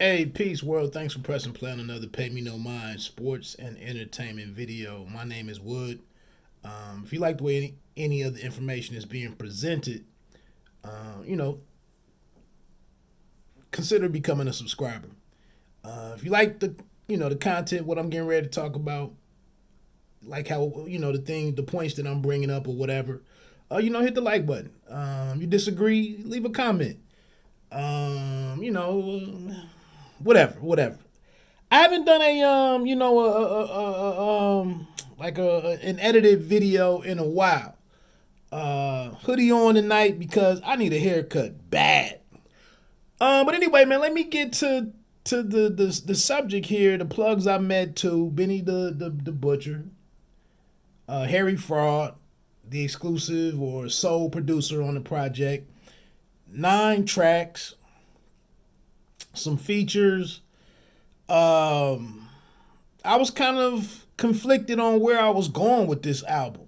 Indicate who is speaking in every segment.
Speaker 1: Hey, peace, world. Thanks for pressing play on another Pay Me No Mind sports and entertainment video. My name is Wood. If you like the way any of the information is being presented, uh, you know, consider becoming a subscriber. If you like the content, what I'm getting ready to talk about, like how the points that I'm bringing up or whatever, hit the like button. You disagree, leave a comment. Whatever. I haven't done an edited video in a while. Hoodie on tonight because I need a haircut bad. But anyway, man, let me get to the subject here. The plugs I met to Benny the Butcher, Harry Fraud, the exclusive or sole producer on the project. 9 tracks, some features. I was kind of conflicted on where I was going with this album.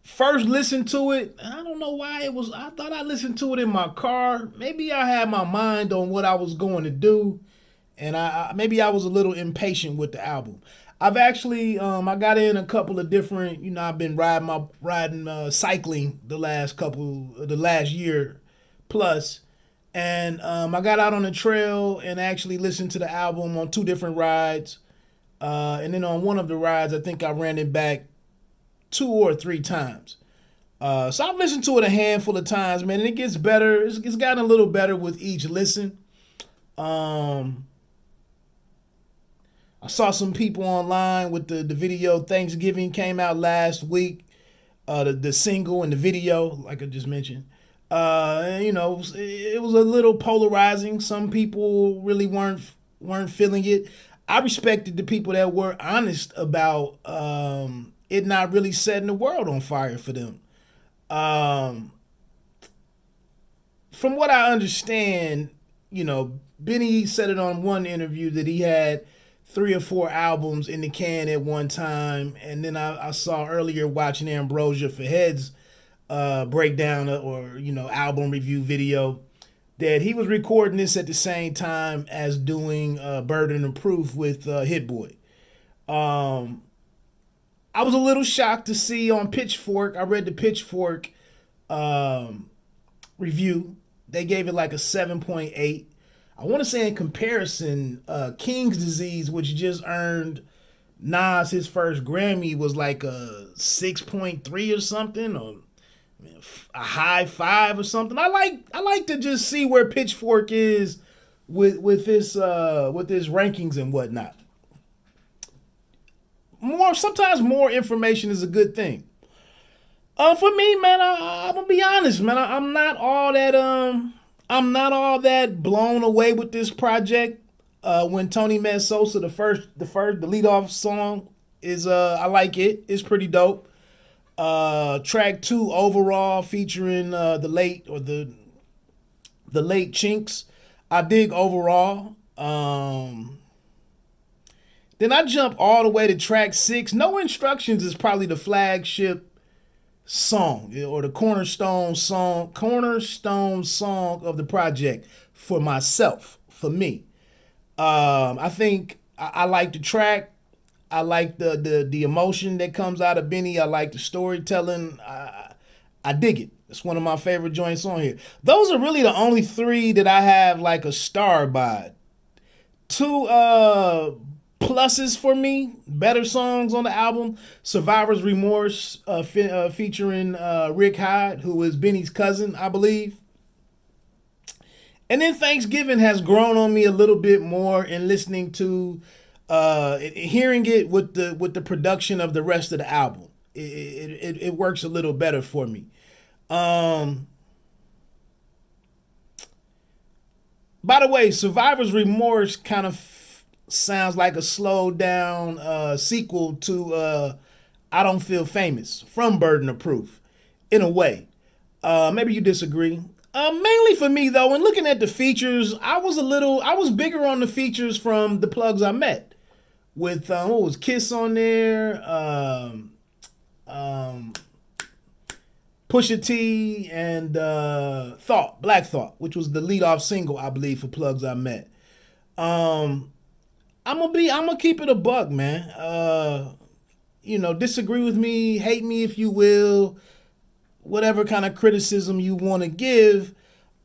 Speaker 1: First listened to it, I don't know why it was. I thought I listened to it in my car. Maybe I had my mind on what I was going to do, and maybe I was a little impatient with the album. I've actually I got in a couple of different. I've been riding cycling the last year plus, and I got out on the trail and actually listened to the album on 2 different rides. And then on one of the rides, I think I ran it back 2 or 3 times. So I've listened to it a handful of times, man, and it gets better. It's gotten a little better with each listen. I saw some people online with the video. Thanksgiving came out last week. The single and the video, like I just mentioned. It was a little polarizing. Some people really weren't feeling it. I respected the people that were honest about it not really setting the world on fire for them. From what I understand, Benny said it on one interview that he had 3 or 4 albums in the can at one time, and then I saw earlier watching Ambrosia for Heads breakdown or album review video that he was recording this at the same time as doing Burden of Proof with Hit Boy. I was a little shocked to see on Pitchfork. I read the Pitchfork review. They gave it like a 7.8. I want to say in comparison, King's Disease, which just earned Nas his first Grammy, was like a 6.3 or something, or a high 5 or something. I like to just see where Pitchfork is with this rankings and whatnot. Sometimes more information is a good thing. For me, man, I'm gonna be honest, man. I'm not all that blown away with this project. When Tony Met Sosa, the lead off song is I like it. It's pretty dope. Track 2 overall featuring the late Chinks. I dig overall. Then I jump all the way to track 6. No Instructions is probably the flagship song or the cornerstone song of the project for myself, for me. I think I like the track. I like the emotion that comes out of Benny. I like the storytelling. I dig it. It's one of my favorite joints on here. Those are really the only 3 that I have like a star by. 2 pluses for me, better songs on the album. Survivor's Remorse featuring Rick Hyde, who is Benny's cousin, I believe. And then Thanksgiving has grown on me a little bit more in listening to hearing it with the production of the rest of the album. It works a little better for me. By the way, Survivor's Remorse kind of sounds like a slowed down sequel to I Don't Feel Famous from Burden of Proof, in a way. Maybe you disagree. Mainly for me though, when looking at the features, I was bigger on the features from the plugs I met. With what was Kiss on there, Pusha T, and Black Thought, which was the lead off single, I believe, for Plugs I Met. Um, I'm gonna keep it a buck, man. Disagree with me, hate me if you will, whatever kind of criticism you want to give.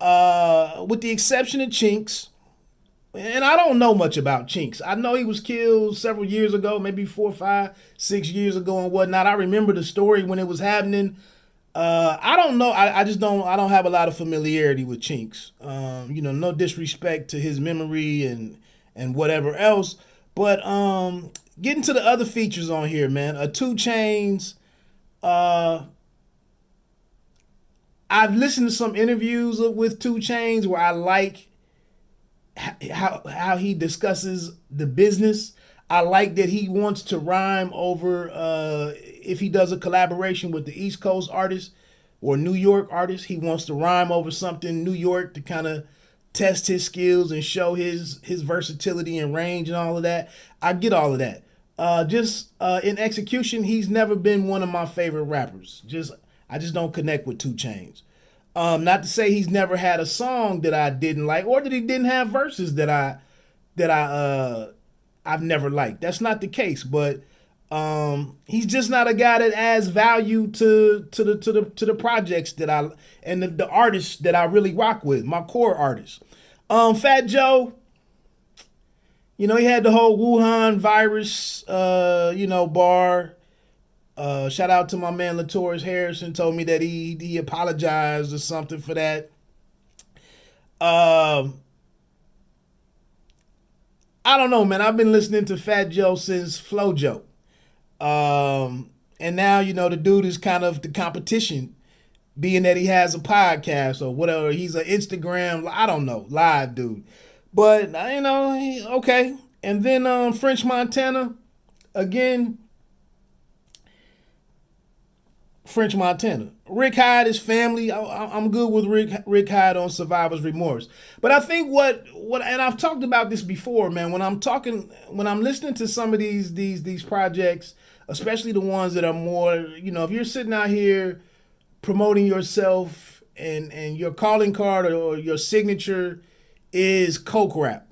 Speaker 1: With the exception of Chinks, and I don't know much about Chinks. I know he was killed several years ago, maybe 4, 5, 6 years ago and whatnot. I remember the story when it was happening. I don't know. I just don't. I don't have a lot of familiarity with Chinks. No disrespect to his memory and whatever else. But getting to the other features on here, man. Two Chains. Uh, I've listened to some interviews with Two Chains where I like how he discusses the business. I like that he wants to rhyme over if he does a collaboration with the East Coast artist or New York artist. He wants to rhyme over something New York to kind of test his skills and show his versatility and range and all of that. I get all of that. Just in execution, he's never been one of my favorite rappers. I just don't connect with Two Chains. Not to say he's never had a song that I didn't like, or that he didn't have verses that I've never liked. That's not the case, but he's just not a guy that adds value to the projects that I and the artists that I really rock with, my core artists. Fat Joe, he had the whole Wuhan virus, bar. Shout out to my man Latoris Harrison. Told me that he apologized or something for that. Um, I don't know, man. I've been listening to Fat Joe since FloJo. And now the dude is kind of the competition, being that he has a podcast or whatever. He's an Instagram, I don't know, live dude. But okay. And then French Montana again. French Montana. Rick Hyde, his family. I'm good with Rick Hyde on Survivor's Remorse. But I think what and I've talked about this before, man. When I'm listening to some of these projects, especially the ones that are more, if you're sitting out here promoting yourself and your calling card or your signature is coke rap.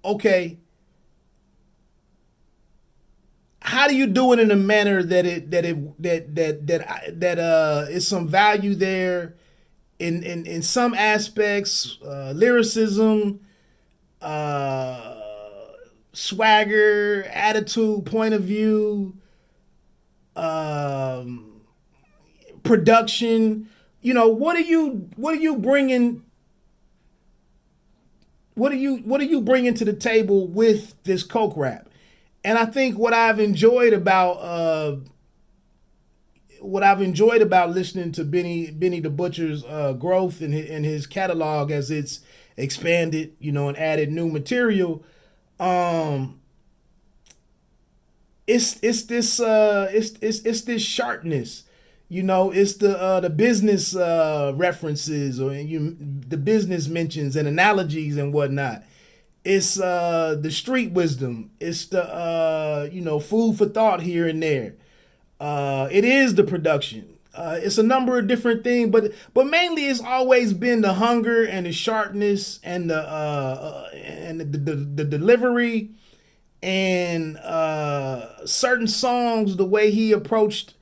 Speaker 1: Okay, how do you do it in a manner that is some value there in some aspects, lyricism, uh, swagger, attitude, point of view, um, production. What are you bringing? What are you bringing to the table with this coke rap? And I think what I've enjoyed about listening to Benny the Butcher's growth in his catalog as it's expanded, and added new material. Um, it's this sharpness. It's the business references or the business mentions and analogies and whatnot. It's the street wisdom. It's the food for thought here and there. It is the production. It's a number of different things, but mainly it's always been the hunger and the sharpness and the delivery and certain songs, the way he approached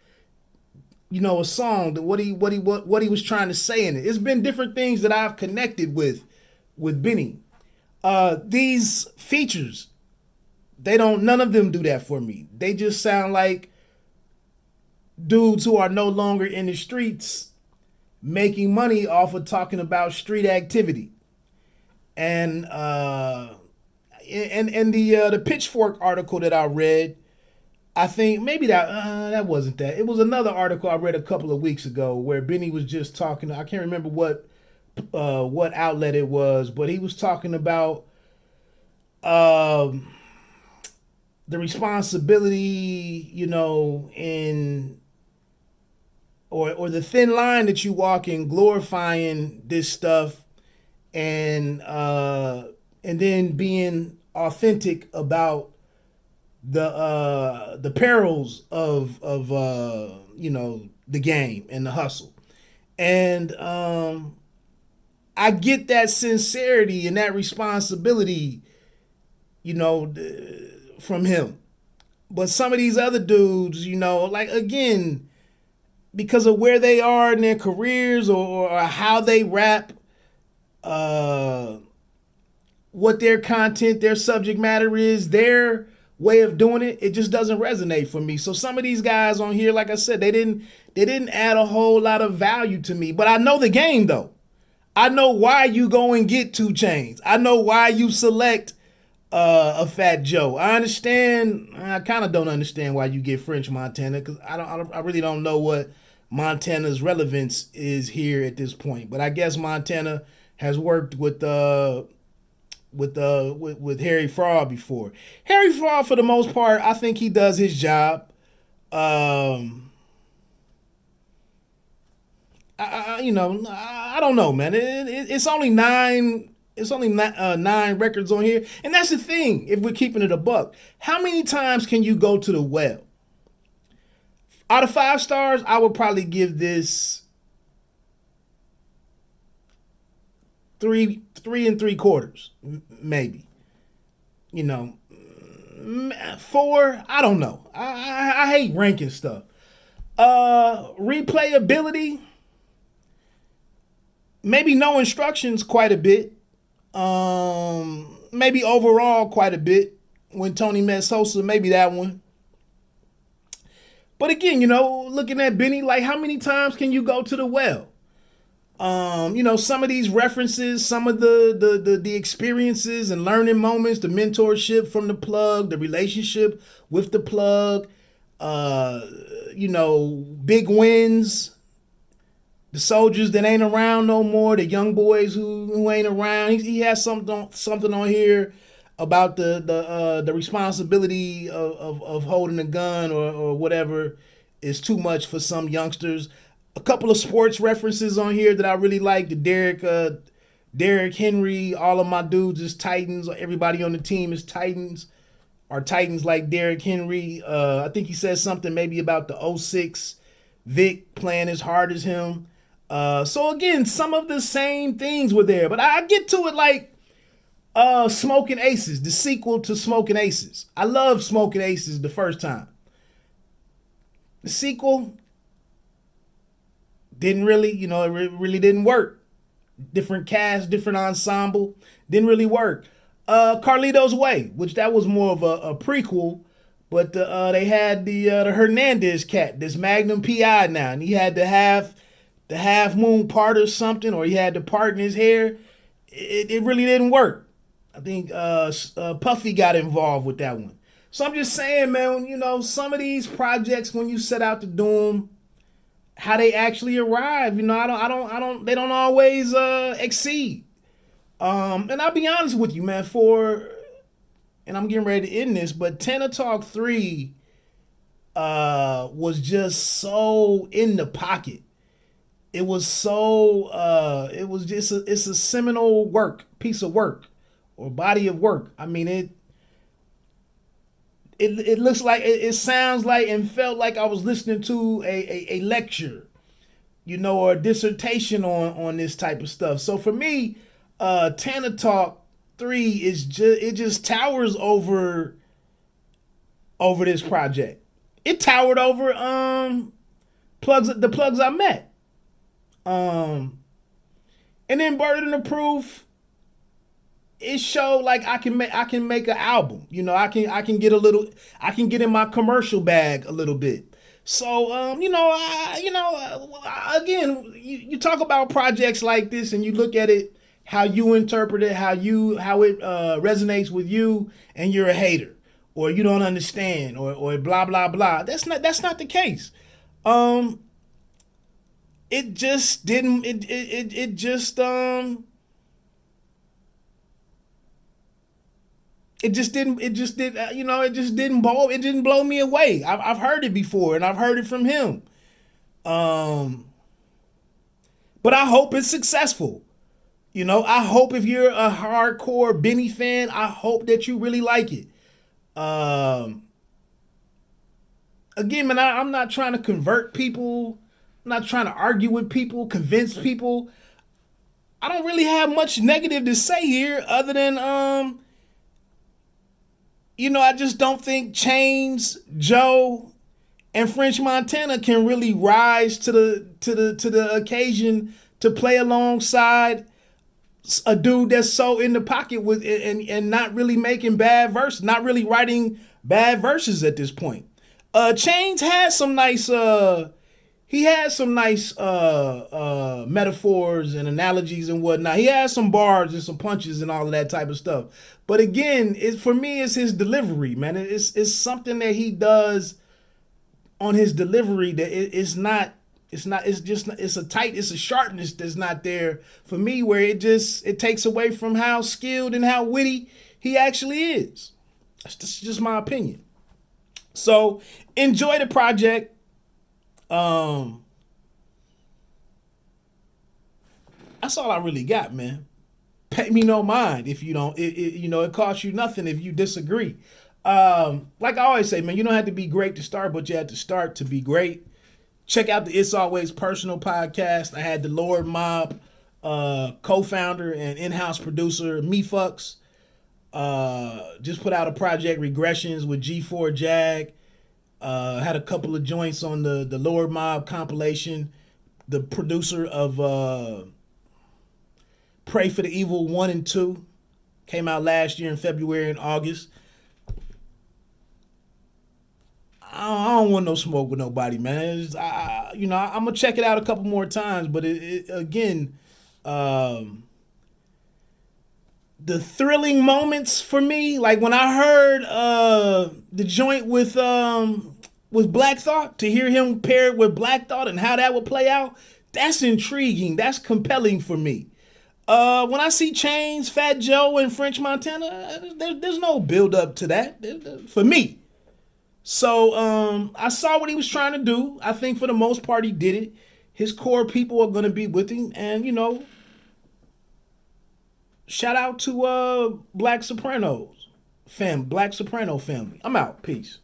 Speaker 1: a song, what he was trying to say in it. It's been different things that I've connected with Benny. These features, none of them do that for me. They just sound like dudes who are no longer in the streets making money off of talking about street activity. And the Pitchfork article that I read, I think maybe that wasn't that. It was another article I read a couple of weeks ago where Benny was just talking. I can't remember what outlet it was, but he was talking about um, the responsibility, in or the thin line that you walk in glorifying this stuff and then being authentic about the perils of the game and the hustle. And I get that sincerity and that responsibility you know, from him. But some of these other dudes, like again, because of where they are in their careers or how they rap, uh, what their content, their subject matter is, their way of doing it, it just doesn't resonate for me. So some of these guys on here, like I said, they didn't add a whole lot of value to me. But I know the game though. I know why you go and get 2 Chainz. I know why you select a Fat Joe. I understand. I kind of don't understand why you get French Montana because I really don't know what Montana's relevance is here at this point. But I guess Montana has worked with Harry Fraud before. Harry Fraud, for the most part, I think he does his job. Um, I don't know, man. It's only nine. It's only 9 records on here, and that's the thing. If we're keeping it a buck, how many times can you go to the well? Out of 5 stars, I would probably give this three and 3/4, maybe. You know, 4. I don't know. I hate ranking stuff. Replayability, maybe no instructions, quite a bit. Maybe overall quite a bit. When Tony met Sosa, maybe that one. But again, looking at Benny, like how many times can you go to the well? Some of these references, some of the experiences and learning moments, the mentorship from the plug, the relationship with the plug, big wins, the soldiers that ain't around no more, the young boys who ain't around. He has something on here about the responsibility of holding a gun or whatever is too much for some youngsters. A couple of sports references on here that I really like. The Derrick Henry, all of my dudes is Titans. Everybody on the team is Titans. Are Titans like Derrick Henry. I think he says something maybe about the '06 Vic playing as hard as him. So again, some of the same things were there, but I get to it like Smoking Aces, the sequel to Smoking Aces. I love Smoking Aces the first time. The sequel didn't really, it really didn't work. Different cast, different ensemble, didn't really work. Carlito's Way, which that was more of a prequel, but they had the Hernandez cat, this Magnum PI now, and he had to have the half moon part or something, or he had the part in his hair. It really didn't work. I think Puffy got involved with that one. So I'm just saying, man, some of these projects when you set out to do them, how they actually arrive, they don't always exceed. And I'll be honest with you, man, and I'm getting ready to end this, but Tana Talk 3 was just so in the pocket. It was so it's a seminal piece of work or body of work. I mean it looks like it sounds like and felt like I was listening to a lecture, or a dissertation on this type of stuff. So for me, Tana Talk 3 just towers over this project. It towered over the plugs I met. And then Burden of Proof, it showed like I can make an album. I can get in my commercial bag a little bit. So again, you talk about projects like this and you look at it how you interpret it, how it resonates with you, and you're a hater or you don't understand or blah blah blah. That's not the case. It just didn't. It just It just didn't. It just did. It just didn't blow. It didn't blow me away. I've heard it before, and I've heard it from him. But I hope it's successful. I hope if you're a hardcore Benny fan, I hope that you really like it. Again, man, I'm not trying to convert people. I'm not trying to argue with people, convince people. I don't really have much negative to say here other than I just don't think Chains, Joe, and French Montana can really rise to the occasion to play alongside a dude that's so in the pocket with and not really making bad verses, not really writing bad verses at this point. Chains had some nice he had some nice metaphors and analogies and whatnot. He had some bars and some punches and all of that type of stuff. But again, for me, it's his delivery, man. It's something that he does on his delivery that it's a sharpness that's not there for me, where it takes away from how skilled and how witty he actually is. That's just my opinion. So enjoy the project. That's all I really got, man. Pay me no mind if you don't. It costs you nothing if you disagree. Like I always say, man, you don't have to be great to start, but you have to start to be great. Check out the It's Always Personal podcast. I had the Lord Mob co-founder and in-house producer, Me Fucks. Just put out a project, Regressions, with G4 Jag. Had a couple of joints on the Lord Mob compilation. The producer of Pray for the Evil 1 and 2 came out last year in February and August. I don't want no smoke with nobody, man. I'm gonna check it out a couple more times, but again, the thrilling moments for me, like when I heard the joint with Black Thought, to hear him paired with Black Thought and how that would play out, that's intriguing. That's compelling for me. When I see Chains, Fat Joe, and French Montana, there's no build up to that for me. So I saw what he was trying to do. I think for the most part he did it. His core people are going to be with him, and shout out to Black Soprano family. I'm out. Peace.